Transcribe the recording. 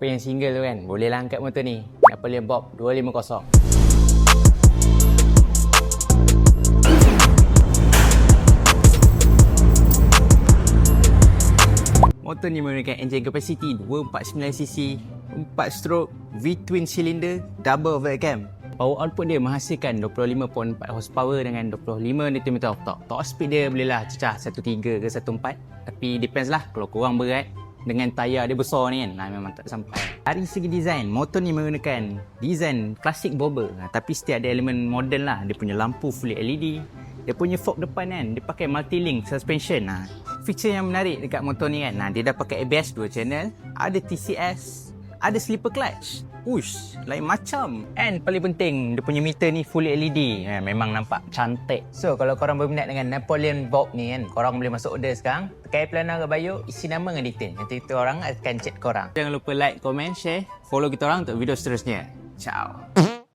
Apa yang single tu kan, boleh lah angkat motor ni. Napoleon Bob 250. Motor ni menggunakan enjin kapasiti 249cc, 4 stroke, V-twin cylinder, double valve cam. Power output dia menghasilkan 25.4 horsepower dengan 25 Nm of torque. Top speed dia bolehlah cecah 1.3 ke 1.4. Tapi depends lah, kalau korang berat dengan tayar dia besar ni kan, memang tak sampai. Dari segi design, motor ni menggunakan design klasik bobber, tapi setiap ada elemen modern lah. Dia punya lampu fully LED, dia punya fork depan kan, dia pakai multi-link suspension. Feature yang menarik dekat motor ni kan, dia dah pakai ABS 2 channel, ada TCS, ada slipper clutch. Uish, lain macam. And paling penting, dia punya meter ni fully LED. Memang nampak cantik. So, kalau korang berminat dengan Napoleon Bob ni kan, korang boleh masuk order sekarang. Tekan iklan ke bio, isi nama dengan detail. Nanti kita orang akan chat korang. Jangan lupa like, comment, share, follow kita orang untuk video seterusnya. Ciao.